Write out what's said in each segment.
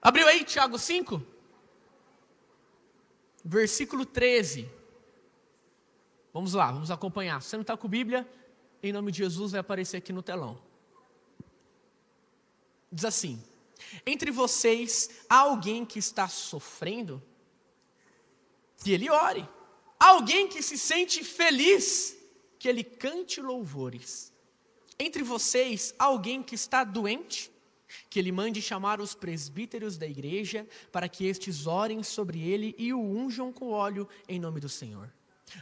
Abriu aí Tiago 5? Versículo 13. Vamos lá, vamos acompanhar. Se você não está com Bíblia, em nome de Jesus vai aparecer aqui no telão. Diz assim: entre vocês há alguém que está sofrendo? Que ele ore. Há alguém que se sente feliz? Que ele cante louvores. Entre vocês há alguém que está doente? Que ele mande chamar os presbíteros da igreja, para que estes orem sobre ele e o unjam com óleo em nome do Senhor.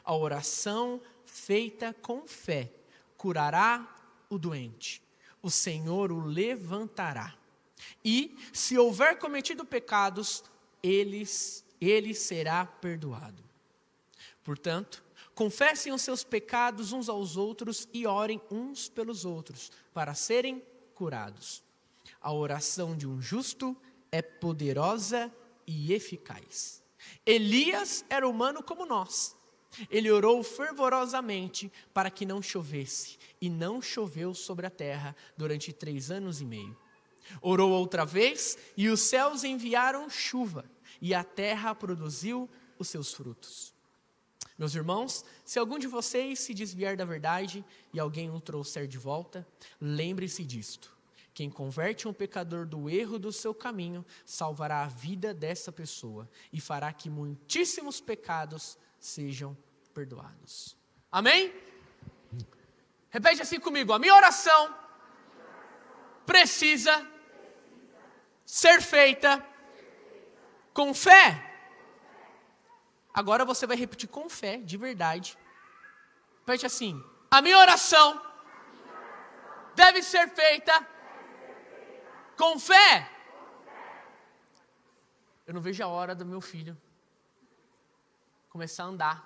A oração feita com fé curará o doente. O Senhor o levantará. E, se houver cometido pecados, ele será perdoado. Portanto, confessem os seus pecados uns aos outros e orem uns pelos outros, para serem curados. A oração de um justo é poderosa e eficaz. Elias era humano como nós. Ele orou fervorosamente para que não chovesse, e não choveu sobre a terra durante 3 anos e meio. Orou outra vez, e os céus enviaram chuva, e a terra produziu os seus frutos. Meus irmãos, se algum de vocês se desviar da verdade e alguém o trouxer de volta, lembre-se disto: quem converte um pecador do erro do seu caminho, salvará a vida dessa pessoa e fará que muitíssimos pecados sejam perdoados. Amém? Repete assim comigo: a minha oração precisa ser feita com fé. Agora você vai repetir com fé, de verdade. Repete assim: a minha oração deve ser feita com fé. Eu não vejo a hora do meu filho começar a andar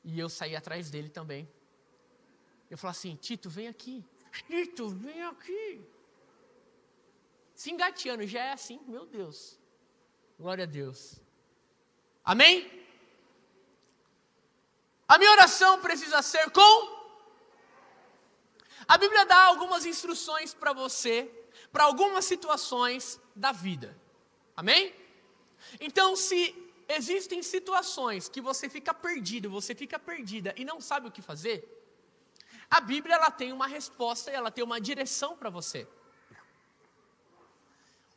e eu sair atrás dele também. Eu falo assim: Tito, vem aqui. Tito, vem aqui. Se engateando, já é assim, meu Deus. Glória a Deus. Amém? A minha oração precisa ser com... A Bíblia dá algumas instruções para você, para algumas situações da vida. Amém? Então, se existem situações que você fica perdido, você fica perdida e não sabe o que fazer, a Bíblia ela tem uma resposta e ela tem uma direção para você.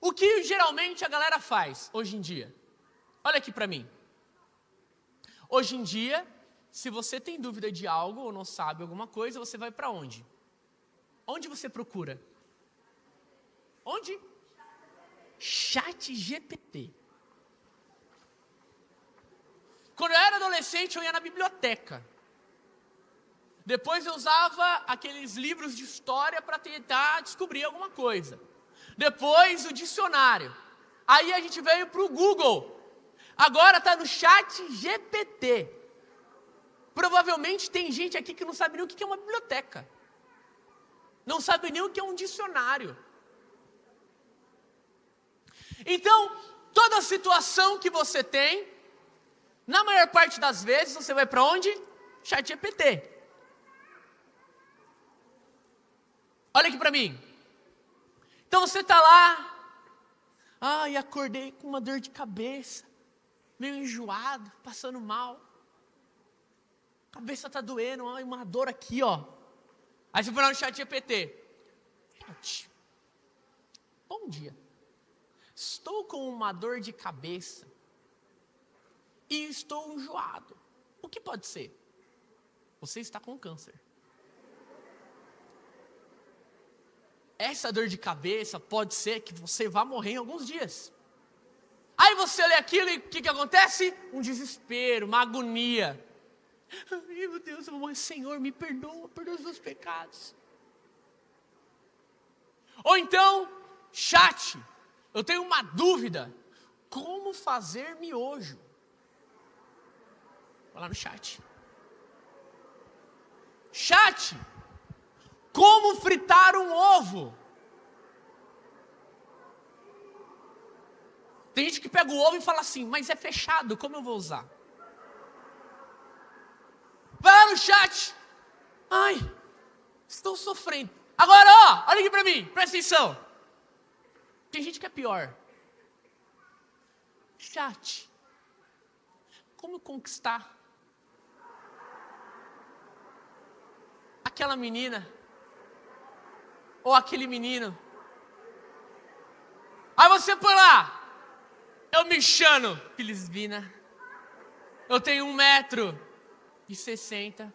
O que geralmente a galera faz hoje em dia? Olha aqui para mim. Hoje em dia, se você tem dúvida de algo ou não sabe alguma coisa, você vai para onde? Onde você procura? Onde? ChatGPT. Quando eu era adolescente, eu ia na biblioteca. Depois eu usava aqueles livros de história para tentar descobrir alguma coisa. Depois o dicionário. Aí a gente veio para o Google. Agora está no ChatGPT. Provavelmente tem gente aqui que não sabe nem o que é uma biblioteca. Não sabe nem o que é um dicionário. Então, toda situação que você tem, na maior parte das vezes, você vai para onde? ChatGPT. Olha aqui para mim. Então você está lá. Ai, acordei com uma dor de cabeça. Meio enjoado, passando mal. A cabeça está doendo, ai, uma dor aqui, ó. Aí você vai lá no ChatGPT. Gente, bom dia. Estou com uma dor de cabeça e estou enjoado. O que pode ser? Você está com câncer. Essa dor de cabeça pode ser que você vá morrer em alguns dias. Aí você lê aquilo e o que acontece? Um desespero, uma agonia. Ai, meu Deus, eu vou morrer. Senhor, me perdoa os meus pecados. Ou então, chat. Eu tenho uma dúvida. Como fazer miojo? Vai lá no chat. Chat. Como fritar um ovo? Tem gente que pega o ovo e fala assim, mas é fechado, como eu vou usar? Vai lá no chat. Ai, estou sofrendo. Agora, ó, olha aqui para mim, presta atenção. Tem gente que é pior. Chat. Como conquistar aquela menina ou aquele menino? Aí você põe lá, eu me chamo Filisbina, eu tenho 1,60 m,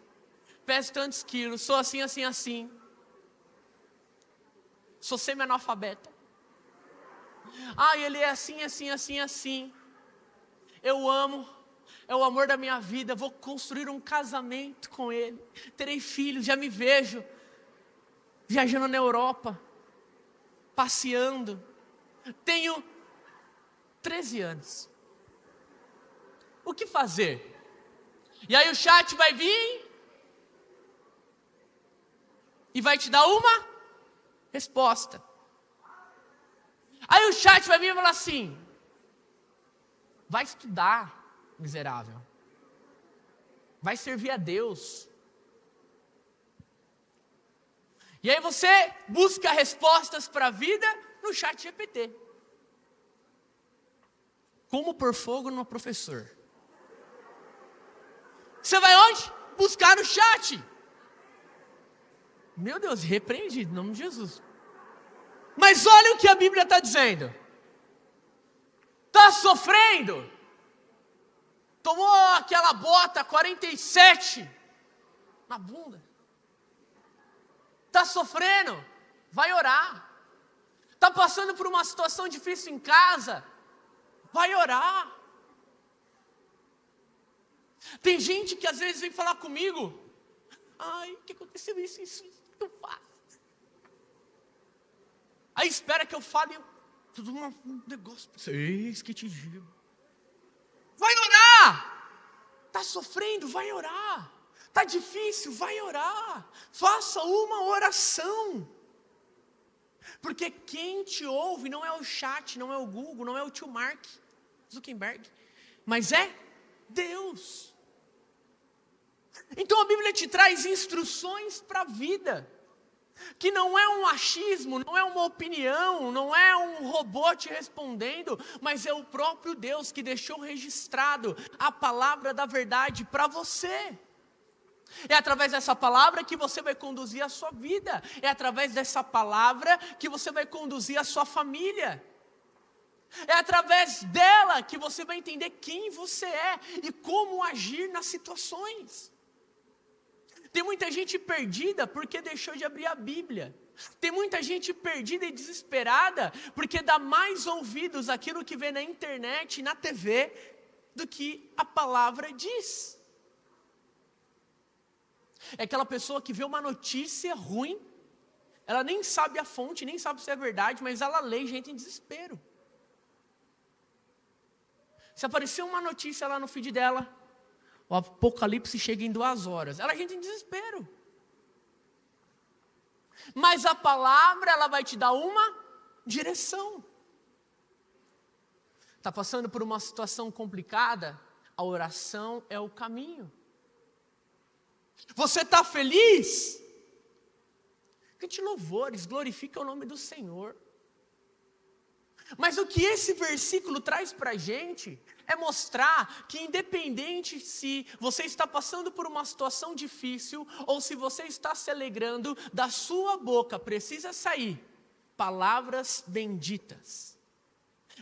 peso tantos quilos, sou assim, assim, assim, sou semi-analfabeta. Ele é assim, assim, assim, assim. Eu amo, é o amor da minha vida, vou construir um casamento com ele, terei filhos, já me vejo viajando na Europa, passeando. Tenho 13 anos. O que fazer? E aí o chat vai vir e vai te dar uma resposta. Aí o chat vai vir e falar assim: vai estudar, miserável. Vai servir a Deus. E aí você busca respostas para a vida no chat GPT. Como pôr fogo no professor. Você vai onde? Buscar no chat. Meu Deus, repreendido, em nome de Jesus. Mas olha o que a Bíblia está dizendo. Está sofrendo? Tomou aquela bota 47 na bunda. Está sofrendo? Vai orar. Está passando por uma situação difícil em casa? Vai orar. Tem gente que às vezes vem falar comigo: o que aconteceu isso, o que eu faço? Aí espera que eu fale tudo um negócio. Eis que te digo. Vai orar. Está sofrendo? Vai orar. Está difícil? Vai orar. Faça uma oração. Porque quem te ouve não é o chat, não é o Google, não é o tio Mark Zuckerberg, mas é Deus. Então a Bíblia te traz instruções para a vida, que não é um achismo, não é uma opinião, não é um robô te respondendo, mas é o próprio Deus que deixou registrado a palavra da verdade para você. É através dessa palavra que você vai conduzir a sua vida, é através dessa palavra que você vai conduzir a sua família. É através dela que você vai entender quem você é e como agir nas situações. Tem muita gente perdida porque deixou de abrir a Bíblia. Tem muita gente perdida e desesperada porque dá mais ouvidos àquilo que vê na internet e na TV do que a palavra diz. É aquela pessoa que vê uma notícia ruim, ela nem sabe a fonte, nem sabe se é verdade, mas ela lê gente em desespero. Se aparecer uma notícia lá no feed dela, o apocalipse chega em 2 horas, ela é gente em desespero. Mas a palavra, ela vai te dar uma direção. Está passando por uma situação complicada? A oração é o caminho. Você está feliz? Cante louvores, glorifica o nome do Senhor. Mas o que esse versículo traz para a gente é mostrar que independente se você está passando por uma situação difícil ou se você está se alegrando, da sua boca precisa sair palavras benditas.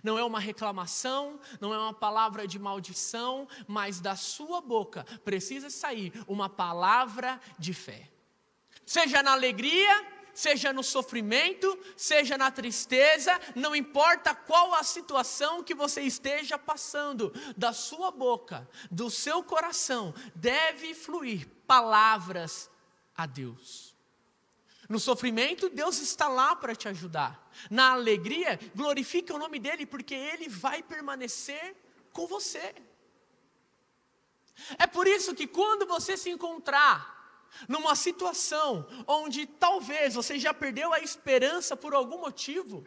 Não é uma reclamação, não é uma palavra de maldição, mas da sua boca precisa sair uma palavra de fé. Seja na alegria, seja no sofrimento, seja na tristeza, não importa qual a situação que você esteja passando, da sua boca, do seu coração, deve fluir palavras a Deus. No sofrimento, Deus está lá para te ajudar. Na alegria, glorifique o nome dEle, porque Ele vai permanecer com você. É por isso que quando você se encontrar numa situação onde talvez você já perdeu a esperança por algum motivo,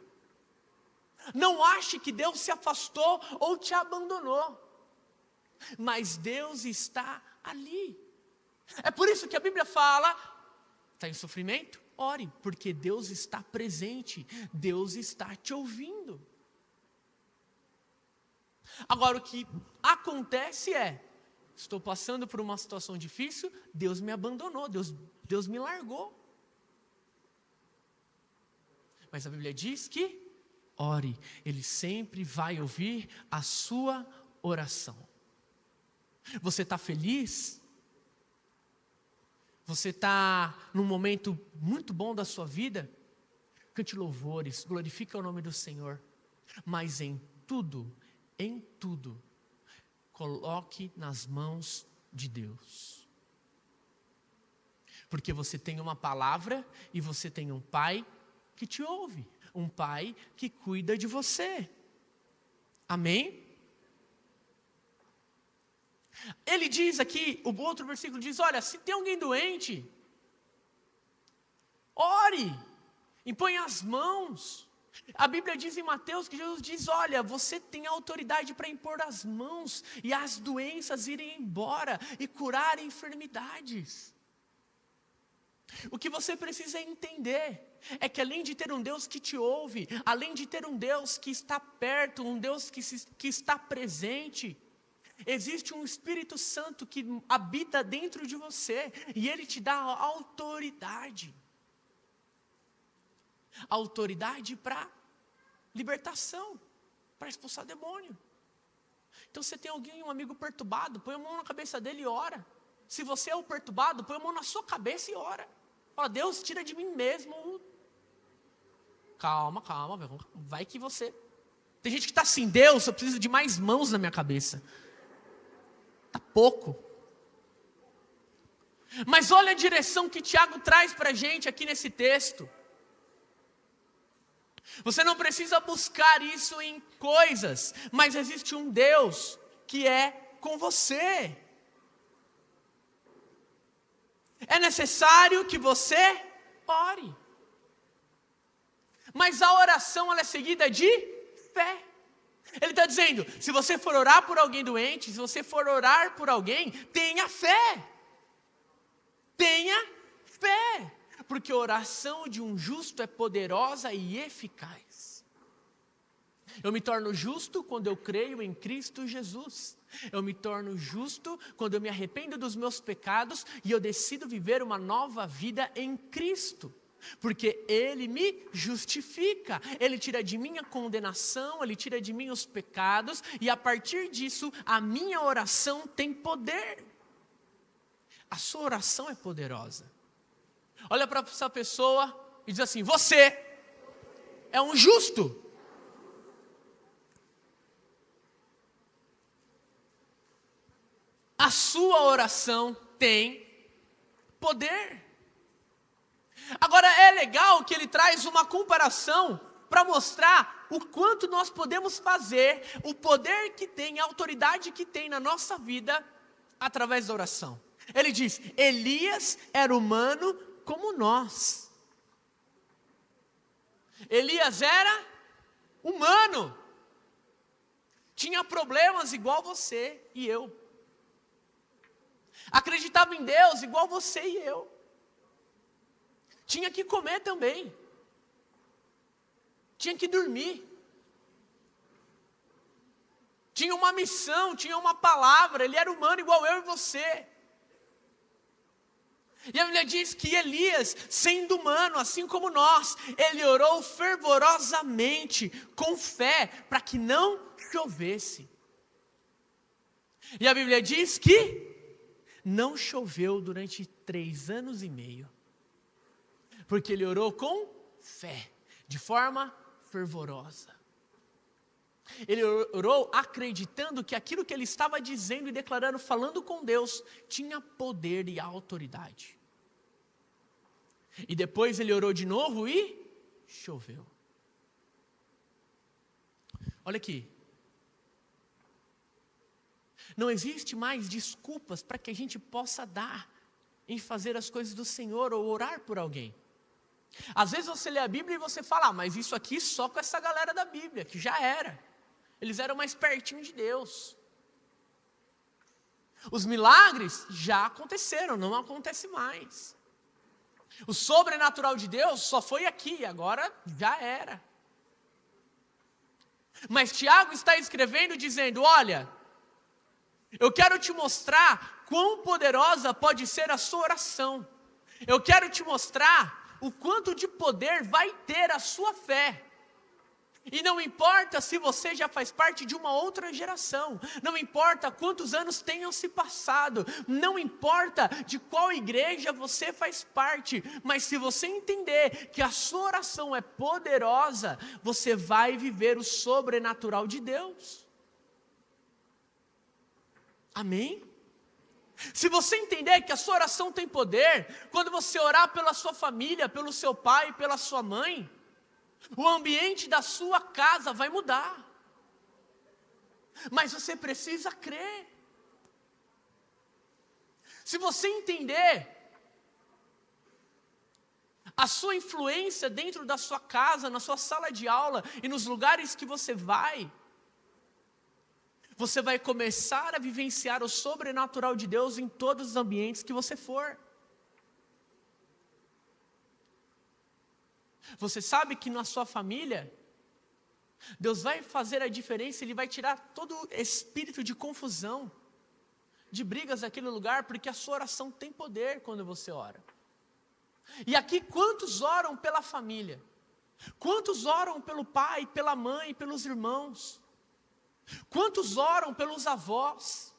não ache que Deus se afastou ou te abandonou, mas Deus está ali. É por isso que a Bíblia fala: está em sofrimento? ore, porque Deus está presente, Deus está te ouvindo. Agora, o que acontece é, estou passando por uma situação difícil, Deus me abandonou, Deus me largou. Mas a Bíblia diz que ore, Ele sempre vai ouvir a sua oração. Você está feliz? Você está num momento muito bom da sua vida? Cante louvores, glorifique o nome do Senhor. Mas em tudo, coloque nas mãos de Deus. Porque você tem uma palavra e você tem um Pai que te ouve, um Pai que cuida de você. Amém? Ele diz aqui, o outro versículo diz, olha, se tem alguém doente, ore, impõe as mãos. A Bíblia diz em Mateus que Jesus diz, olha, você tem autoridade para impor as mãos e as doenças irem embora e curar enfermidades. O que você precisa entender é que além de ter um Deus que te ouve, além de ter um Deus que está perto, um Deus que está presente, existe um Espírito Santo que habita dentro de você e Ele te dá autoridade. Autoridade para libertação, para expulsar demônio. Então você tem alguém, um amigo perturbado, põe a mão na cabeça dele e ora. Se você é o perturbado, põe a mão na sua cabeça e ora. Fala, Deus, tira de mim mesmo. Calma, vai que você... Tem gente que está assim, Deus, eu preciso de mais mãos na minha cabeça. Está pouco. Mas olha a direção que Tiago traz para a gente aqui nesse texto. Você não precisa buscar isso em coisas, mas existe um Deus que é com você. É necessário que você ore. Mas a oração ela é seguida de fé. Ele está dizendo, se você for orar por alguém doente, se você for orar por alguém, tenha fé. Tenha fé. Porque a oração de um justo é poderosa e eficaz. Eu me torno justo quando eu creio em Cristo Jesus. Eu me torno justo quando eu me arrependo dos meus pecados e eu decido viver uma nova vida em Cristo. Porque Ele me justifica, Ele tira de mim a condenação, Ele tira de mim os pecados e a partir disso a minha oração tem poder. A sua oração é poderosa. Olha para essa pessoa e diz assim, você é um justo. A sua oração tem poder. Agora é legal que ele traz uma comparação para mostrar o quanto nós podemos fazer, o poder que tem, a autoridade que tem na nossa vida através da oração. Ele diz, Elias era humano como nós. Elias era humano. Tinha problemas igual você e eu. Acreditava em Deus igual você e eu. Tinha que comer também. Tinha que dormir. Tinha uma missão, tinha uma palavra. Ele era humano igual eu e você. E a Bíblia diz que Elias, sendo humano, assim como nós, ele orou fervorosamente, com fé, para que não chovesse. E a Bíblia diz que não choveu durante 3 anos e meio. Porque ele orou com fé, de forma fervorosa. Ele orou acreditando que aquilo que ele estava dizendo e declarando, falando com Deus, tinha poder e autoridade. E depois ele orou de novo e choveu. Olha aqui. Não existe mais desculpas para que a gente possa dar em fazer as coisas do Senhor ou orar por alguém. Às vezes você lê a Bíblia e você fala, mas isso aqui só com essa galera da Bíblia, que já era. Eles eram mais pertinho de Deus. Os milagres já aconteceram, não acontece mais. O sobrenatural de Deus só foi aqui, agora já era. Mas Tiago está escrevendo dizendo, olha, eu quero te mostrar quão poderosa pode ser a sua oração. Eu quero te mostrar o quanto de poder vai ter a sua fé. E não importa se você já faz parte de uma outra geração, não importa quantos anos tenham se passado, não importa de qual igreja você faz parte, mas se você entender que a sua oração é poderosa, você vai viver o sobrenatural de Deus. Amém? Se você entender que a sua oração tem poder, quando você orar pela sua família, pelo seu pai, pela sua mãe, o ambiente da sua casa vai mudar. Mas você precisa crer. Se você entender a sua influência dentro da sua casa, na sua sala de aula e nos lugares que você vai começar a vivenciar o sobrenatural de Deus em todos os ambientes que você for. Você sabe que na sua família, Deus vai fazer a diferença, Ele vai tirar todo espírito de confusão, de brigas daquele lugar, porque a sua oração tem poder quando você ora. E aqui, quantos oram pela família? Quantos oram pelo pai, pela mãe, pelos irmãos? Quantos oram pelos avós?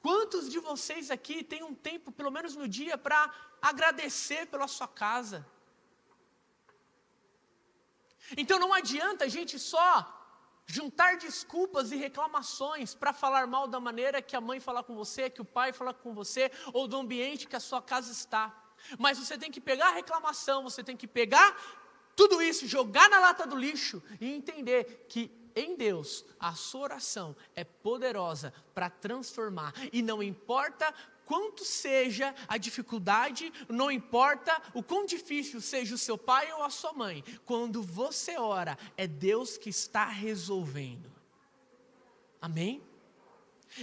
Quantos de vocês aqui têm um tempo, pelo menos no dia, para agradecer pela sua casa? Então não adianta a gente só juntar desculpas e reclamações para falar mal da maneira que a mãe fala com você, que o pai fala com você, ou do ambiente que a sua casa está. Mas você tem que pegar a reclamação, você tem que pegar tudo isso, jogar na lata do lixo e entender que em Deus a sua oração é poderosa para transformar. E não importa quanto seja a dificuldade, não importa o quão difícil seja o seu pai ou a sua mãe, quando você ora, é Deus que está resolvendo. Amém?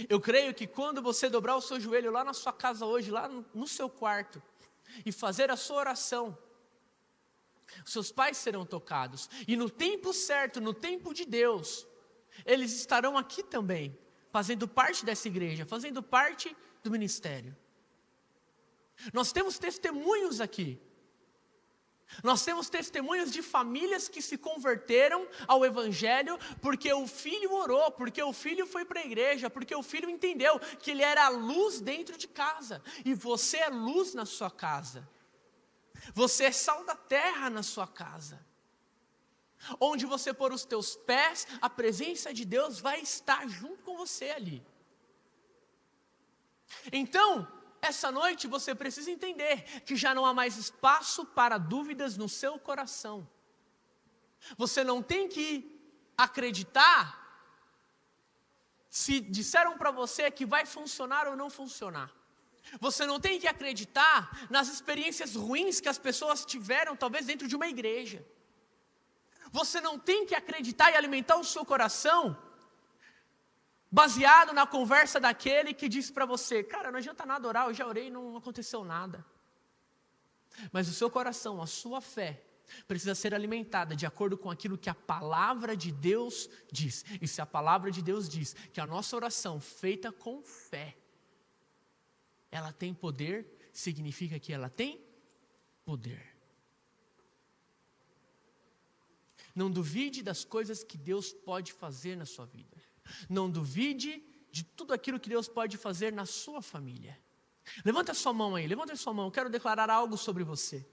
Eu creio que quando você dobrar o seu joelho lá na sua casa hoje, lá no seu quarto, e fazer a sua oração, seus pais serão tocados, e no tempo certo, no tempo de Deus, eles estarão aqui também, fazendo parte dessa igreja, fazendo parte do ministério. Nós temos testemunhos aqui. Nós temos testemunhos de famílias que se converteram ao Evangelho porque o filho orou, porque o filho foi para a igreja, porque o filho entendeu que ele era a luz dentro de casa. E você é luz na sua casa. Você é sal da terra na sua casa. Onde você pôr os teus pés, a presença de Deus vai estar junto com você ali. Então, essa noite você precisa entender que já não há mais espaço para dúvidas no seu coração. Você não tem que acreditar se disseram para você que vai funcionar ou não funcionar. Você não tem que acreditar nas experiências ruins que as pessoas tiveram, talvez dentro de uma igreja. Você não tem que acreditar e alimentar o seu coração baseado na conversa daquele que disse para você, cara, não adianta nada orar, eu já orei e não aconteceu nada. Mas o seu coração, a sua fé, precisa ser alimentada de acordo com aquilo que a palavra de Deus diz. E se a palavra de Deus diz que a nossa oração feita com fé, ela tem poder, significa que ela tem poder. Não duvide das coisas que Deus pode fazer na sua vida. Não duvide de tudo aquilo que Deus pode fazer na sua família. Levanta a sua mão aí, levanta a sua mão, eu quero declarar algo sobre você.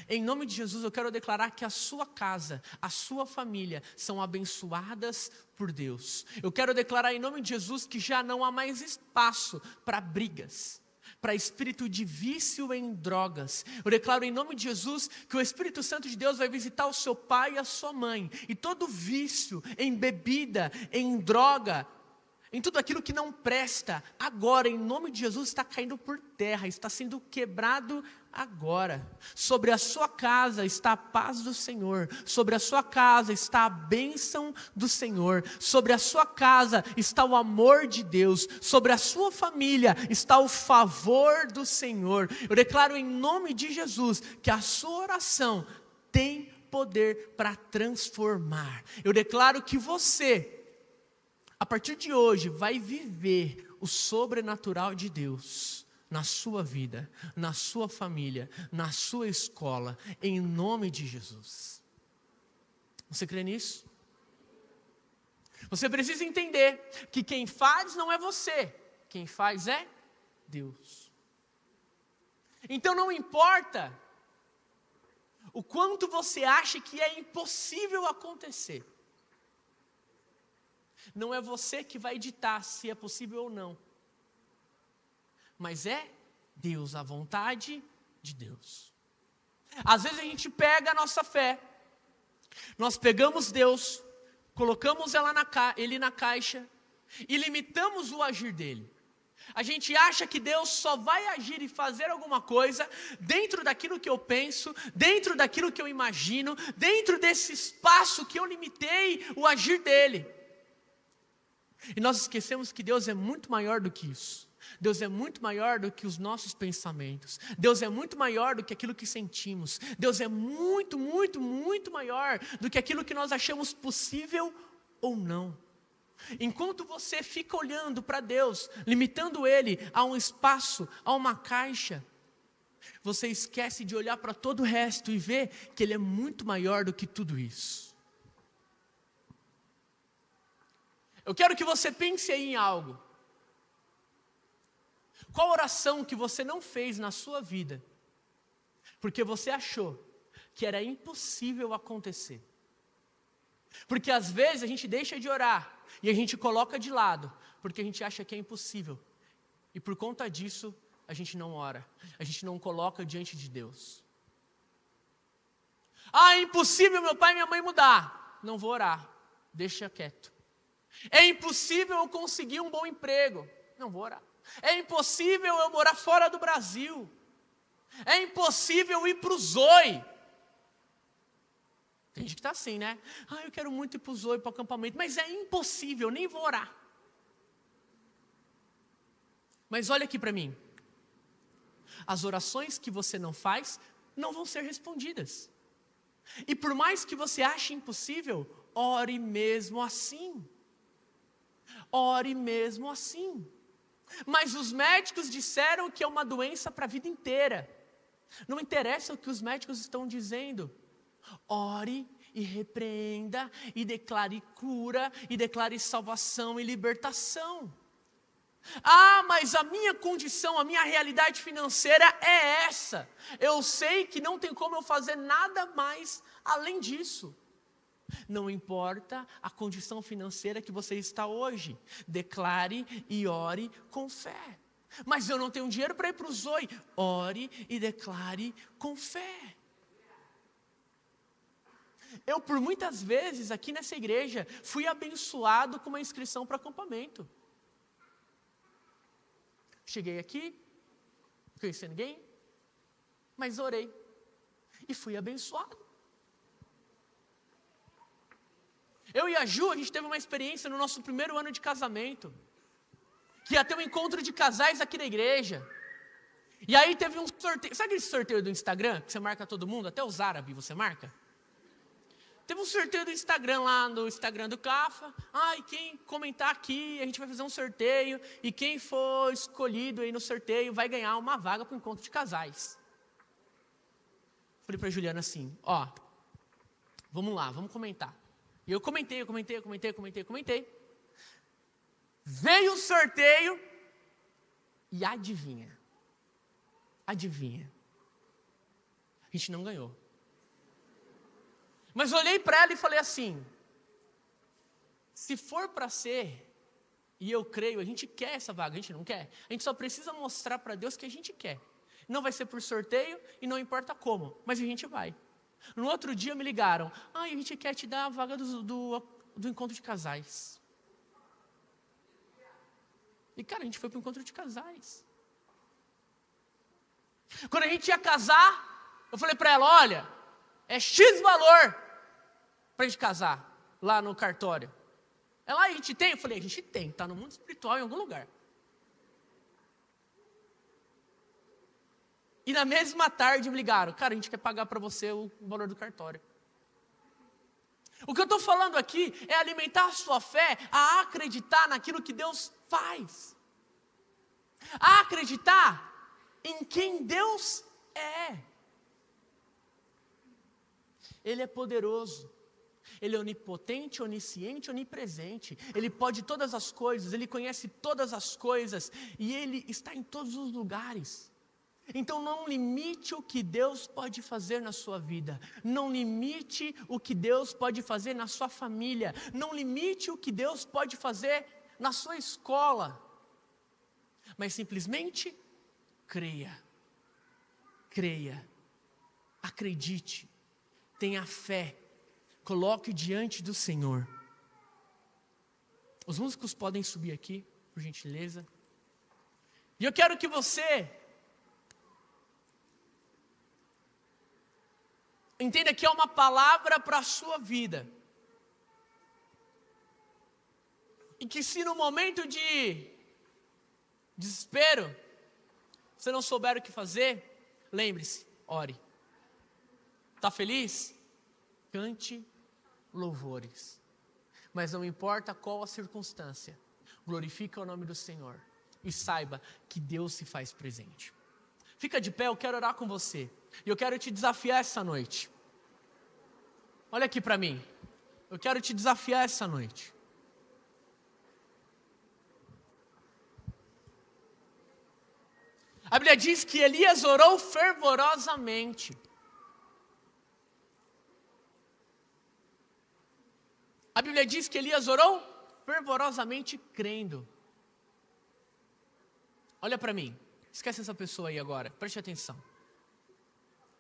Em nome de Jesus eu quero declarar que a sua casa, a sua família são abençoadas por Deus. Eu quero declarar em nome de Jesus que já não há mais espaço para brigas, para espírito de vício em drogas. Eu declaro em nome de Jesus que o Espírito Santo de Deus vai visitar o seu pai e a sua mãe. E todo vício em bebida, em droga, em tudo aquilo que não presta, agora, em nome de Jesus, está caindo por terra, está sendo quebrado agora. Sobre a sua casa está a paz do Senhor, sobre a sua casa está a bênção do Senhor, sobre a sua casa está o amor de Deus, sobre a sua família está o favor do Senhor. Eu declaro em nome de Jesus que a sua oração tem poder para transformar. Eu declaro que você, a partir de hoje, vai viver o sobrenatural de Deus na sua vida, na sua família, na sua escola, em nome de Jesus. Você crê nisso? Você precisa entender que quem faz não é você, quem faz é Deus. Então não importa o quanto você acha que é impossível acontecer. Não é você que vai ditar se é possível ou não. Mas é Deus, a vontade de Deus. Às vezes a gente pega a nossa fé, nós pegamos Deus, colocamos Ele na caixa e limitamos o agir dele. A gente acha que Deus só vai agir e fazer alguma coisa dentro daquilo que eu penso, dentro daquilo que eu imagino, dentro desse espaço que eu limitei o agir dele. E nós esquecemos que Deus é muito maior do que isso. Deus é muito maior do que os nossos pensamentos. Deus é muito maior do que aquilo que sentimos. Deus é muito, muito, muito maior do que aquilo que nós achamos possível ou não. Enquanto você fica olhando para Deus, limitando Ele a um espaço, a uma caixa, você esquece de olhar para todo o resto e ver que Ele é muito maior do que tudo isso. Eu quero que você pense aí em algo. Qual oração que você não fez na sua vida, porque você achou que era impossível acontecer? Porque às vezes a gente deixa de orar e a gente coloca de lado, porque a gente acha que é impossível. E por conta disso, a gente não ora, a gente não coloca diante de Deus. Ah, é impossível meu pai e minha mãe mudar. Não vou orar, deixa quieto. É impossível eu conseguir um bom emprego. Não vou orar. É impossível eu morar fora do Brasil. É impossível eu ir para o Zoe. Tem gente que está assim, né? Ah, eu quero muito ir para o Zoe, para o acampamento. Mas é impossível, nem vou orar. Mas olha aqui para mim. As orações que você não faz, não vão ser respondidas. E por mais que você ache impossível, ore mesmo assim. Ore mesmo assim. Mas os médicos disseram que é uma doença para a vida inteira. Não interessa o que os médicos estão dizendo. Ore e repreenda e declare cura e declare salvação e libertação. Ah, mas a minha condição, a minha realidade financeira é essa. Eu sei que não tem como eu fazer nada mais além disso. Não importa a condição financeira que você está hoje, declare e ore com fé. Mas eu não tenho dinheiro para ir para o Zoe. Ore e declare com fé. Eu, por muitas vezes, aqui nessa igreja, fui abençoado com uma inscrição para acampamento. Cheguei aqui, não conheci ninguém, mas orei e fui abençoado. Eu e a Ju, a gente teve uma experiência no nosso primeiro ano de casamento, que ia ter um encontro de casais aqui na igreja. E aí teve um sorteio, sabe aquele sorteio do Instagram, que você marca todo mundo, até os árabes você marca? Teve um sorteio do Instagram lá, no Instagram do CAFA. E quem comentar aqui, a gente vai fazer um sorteio, e quem for escolhido aí no sorteio vai ganhar uma vaga para o encontro de casais. Falei para a Juliana assim, vamos lá, vamos comentar. E eu comentei. Veio o sorteio e adivinha? A gente não ganhou. Mas eu olhei para ela e falei assim, se for para ser, e eu creio, a gente quer essa vaga, a gente não quer? A gente só precisa mostrar para Deus que a gente quer. Não vai ser por sorteio e não importa como, mas a gente vai. No outro dia me ligaram, a gente quer te dar a vaga do encontro de casais. E, cara, a gente foi para um encontro de casais. Quando a gente ia casar, eu falei para ela, olha, é X valor para a gente casar, lá no cartório. Ela, a gente tem? Eu falei, a gente tem, está no mundo espiritual em algum lugar. E na mesma tarde me ligaram, cara, a gente quer pagar para você o valor do cartório. O que eu estou falando aqui é alimentar a sua fé, a acreditar naquilo que Deus faz. A acreditar em quem Deus é. Ele é poderoso. Ele é onipotente, onisciente, onipresente. Ele pode todas as coisas, Ele conhece todas as coisas e Ele está em todos os lugares. Então não limite o que Deus pode fazer na sua vida. Não limite o que Deus pode fazer na sua família. Não limite o que Deus pode fazer na sua escola. Mas simplesmente creia. Creia. Acredite. Tenha fé. Coloque diante do Senhor. Os músicos podem subir aqui, por gentileza. E eu quero que você entenda que é uma palavra para a sua vida. E que se no momento de desespero, você não souber o que fazer, lembre-se, ore. Está feliz? Cante louvores. Mas não importa qual a circunstância, glorifique o nome do Senhor. E saiba que Deus se faz presente. Fica de pé, eu quero orar com você. E eu quero te desafiar essa noite. Olha aqui para mim. Eu quero te desafiar essa noite. A Bíblia diz que Elias orou fervorosamente. A Bíblia diz que Elias orou fervorosamente crendo. Olha para mim. Esquece essa pessoa aí agora. Preste atenção.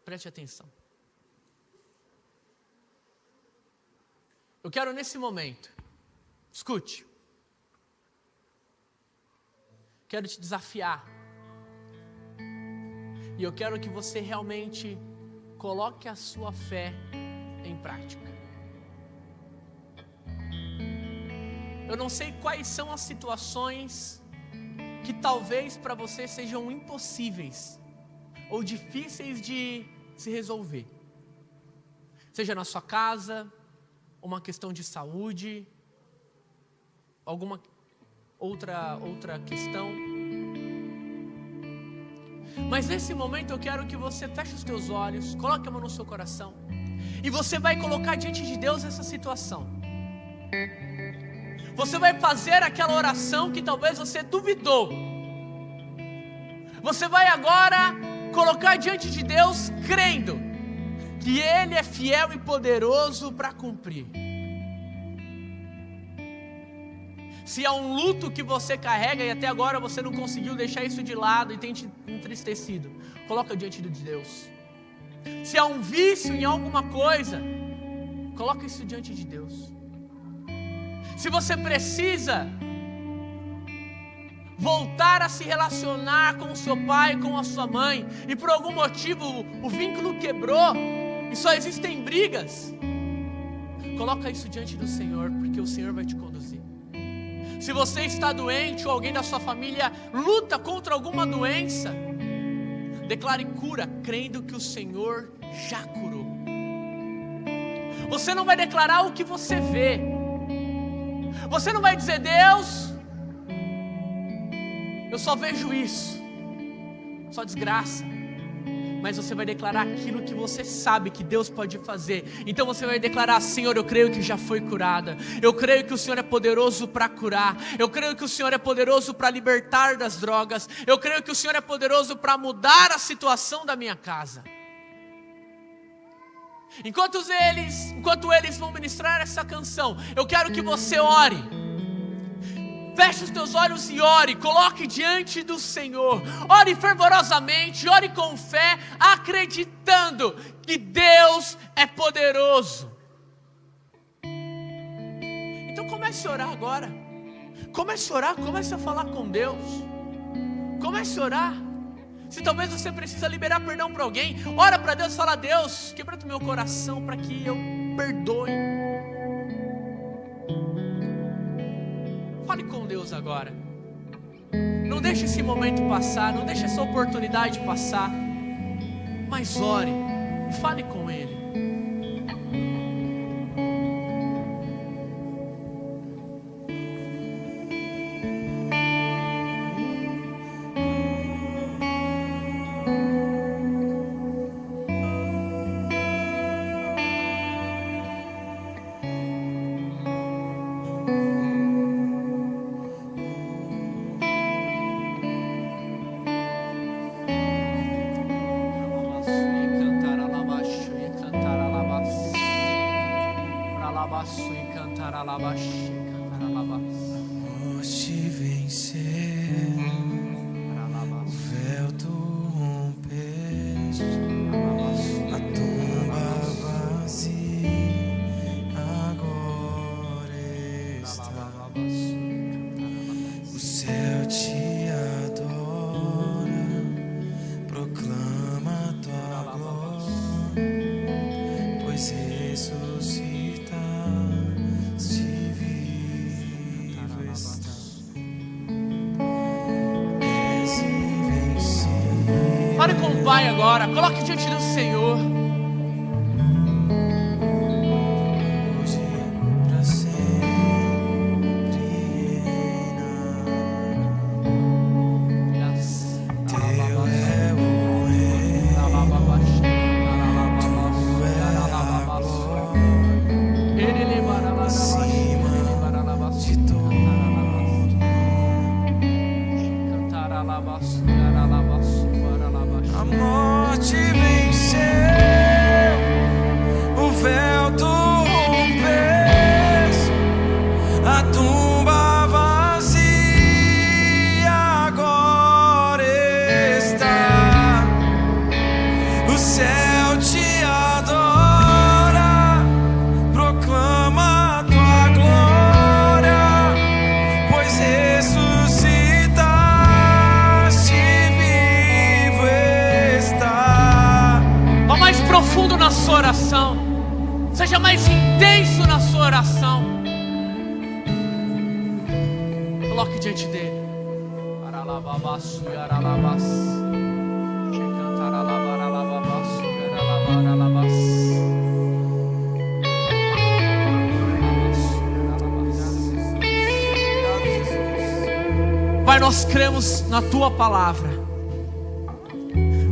Preste atenção. Eu quero nesse momento, escute. Quero te desafiar. E eu quero que você realmente coloque a sua fé em prática. Eu não sei quais são as situações que talvez para você sejam impossíveis ou difíceis de se resolver. Seja na sua casa, uma questão de saúde, alguma outra questão. Mas nesse momento eu quero que você feche os teus olhos, coloque a mão no seu coração e você vai colocar diante de Deus essa situação. Você vai fazer aquela oração que talvez você duvidou. Você vai agora colocar diante de Deus crendo que Ele é fiel e poderoso para cumprir. Se há um luto que você carrega e até agora você não conseguiu deixar isso de lado e tem te entristecido, coloca diante de Deus. Se há um vício em alguma coisa, coloca isso diante de Deus. Se você precisa voltar a se relacionar com o seu pai, com a sua mãe, e por algum motivo o vínculo quebrou, e só existem brigas, coloca isso diante do Senhor, porque o Senhor vai te conduzir. Se você está doente ou alguém da sua família luta contra alguma doença, declare cura, crendo que o Senhor já curou. Você não vai declarar o que você vê. Você não vai dizer, Deus, eu só vejo isso, só desgraça. Mas você vai declarar aquilo que você sabe que Deus pode fazer. Então você vai declarar, Senhor, eu creio que já foi curada. Eu creio que o Senhor é poderoso para curar. Eu creio que o Senhor é poderoso para libertar das drogas. Eu creio que o Senhor é poderoso para mudar a situação da minha casa. Enquanto eles vão ministrar essa canção, eu quero que você ore. Feche os teus olhos e ore, coloque diante do Senhor, ore fervorosamente, ore com fé, acreditando que Deus é poderoso. Então comece a orar agora, Comece a orar, comece a falar com Deus. Comece a orar. Se talvez você precisa liberar perdão para alguém, ora para Deus, fala: Deus, quebranta o meu coração para que eu perdoe. Fale com Deus agora. Não deixe esse momento passar, não deixe essa oportunidade passar, mas ore e fale com Ele. Morte vencer, o véu tu rompeste, a tumba vazia agora está. O céu te adora, proclama tua glória, pois ressuscitaste, vivo está. És invencível. Fale com o Pai agora, coloque diante do Senhor. Hoje pra sempre reinará. Teu é o reino, tu é a glória, acima de tudo. A morte venceu, o véu tu rompeste, a tumba vazia agora está. O céu te adora, proclama tua glória, pois ressuscitaste, vivo está. Vá mais profundo na sua oração. Seja mais intenso na sua oração. Coloque diante dele. Pai, nós cremos na tua palavra.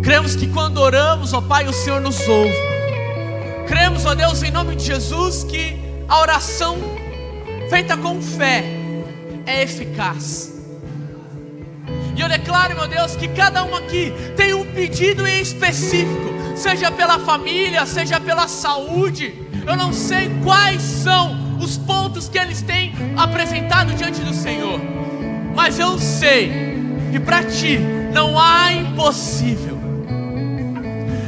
Cremos que quando oramos, ó Pai, o Senhor nos ouve. Cremos, ó Deus, em nome de Jesus, que a oração feita com fé é eficaz. E eu declaro, meu Deus, que cada um aqui tem um pedido em específico, seja pela família, seja pela saúde. Eu não sei quais são os pontos que eles têm apresentado diante do Senhor, mas eu sei que para Ti não há impossível.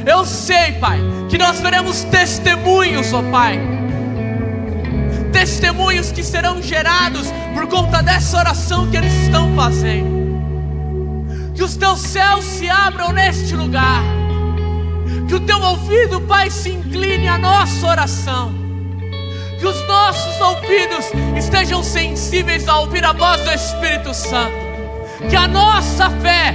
Eu sei, Pai, que nós veremos testemunhos, ó Pai, testemunhos que serão gerados por conta dessa oração que eles estão fazendo. Que os Teus céus se abram neste lugar, que o Teu ouvido, Pai, se incline à nossa oração, que os nossos ouvidos estejam sensíveis a ouvir a voz do Espírito Santo, que a nossa fé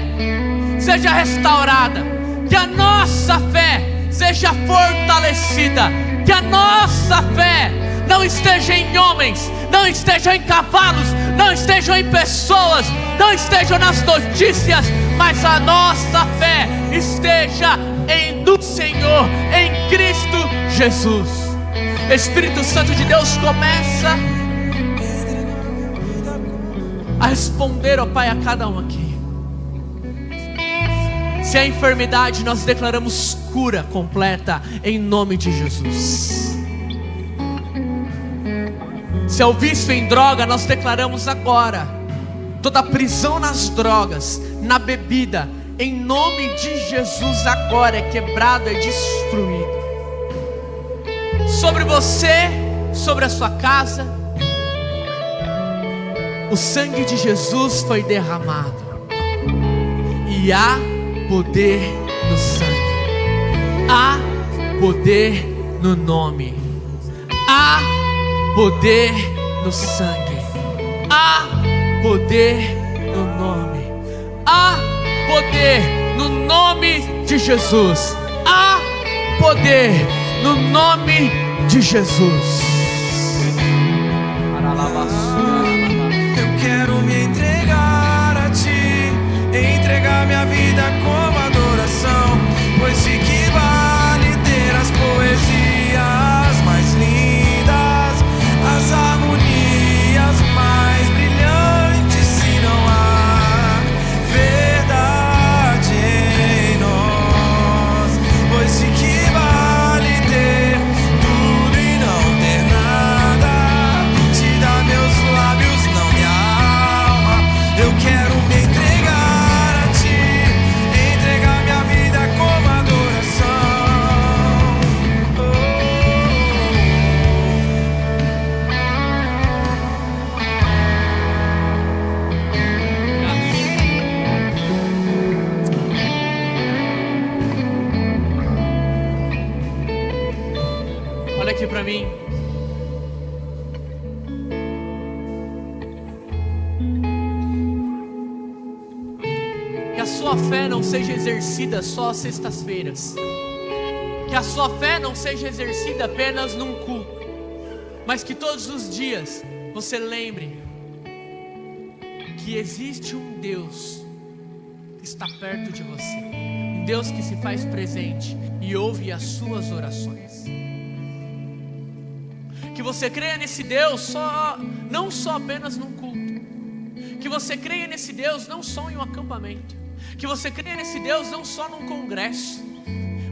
seja restaurada, que a nossa fé seja fortalecida, que a nossa fé não esteja em homens, não esteja em cavalos, não esteja em pessoas, não esteja nas notícias, mas a nossa fé esteja em do Senhor, em Cristo Jesus. Espírito Santo de Deus, começa a responder, ó Pai, a cada um aqui. Se é enfermidade, nós declaramos cura completa em nome de Jesus. Se é o vício em droga, nós declaramos agora toda prisão nas drogas, na bebida, em nome de Jesus agora é quebrado, é destruído. Sobre você, sobre a sua casa, O sangue de Jesus foi derramado. E há poder no sangue. Há poder no nome. Há poder no sangue. Há poder no nome. Há poder no nome de Jesus. Há poder no nome de Jesus. Eu quero me entregar a ti, entregar minha vida como adoração, pois de que vale ter as poesias mais lindas, as harmonias mais brilhantes, se não há verdade em nós? Pois de que vale ter tudo e não ter nada? Te dar meus lábios, não minha alma. Eu quero me entregar a ti, entregar minha vida como adoração. Olha aqui para mim. Que a sua fé não seja exercida só às sextas-feiras. Que a sua fé não seja exercida apenas num culto, mas que todos os dias você lembre que existe um Deus que está perto de você, um Deus que se faz presente e ouve as suas orações. Que você creia nesse Deus não só apenas num culto. Que você creia nesse Deus não só em um acampamento. Que você creia nesse Deus não só num congresso,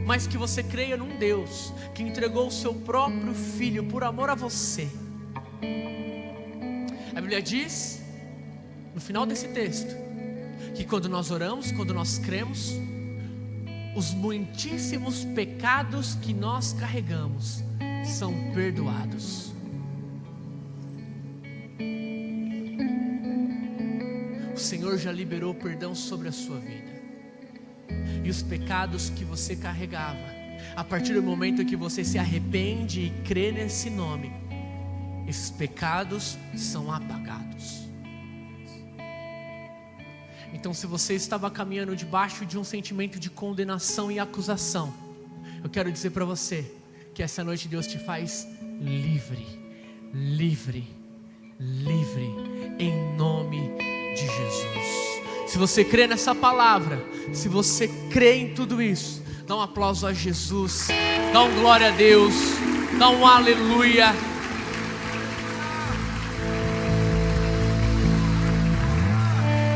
mas que você creia num Deus que entregou o seu próprio Filho por amor a você. A Bíblia diz, no final desse texto, que quando nós oramos, quando nós cremos, os muitíssimos pecados que nós carregamos são perdoados. O Senhor já liberou perdão sobre a sua vida. E os pecados que você carregava, a partir do momento que você se arrepende e crê nesse nome, esses pecados são apagados. Então, se você estava caminhando debaixo de um sentimento de condenação e acusação, eu quero dizer para você que essa noite Deus te faz livre, livre, livre, em nome de Jesus. Se você crê nessa palavra, se você crê em tudo isso, dá um aplauso a Jesus, dá um glória a Deus, dá um aleluia.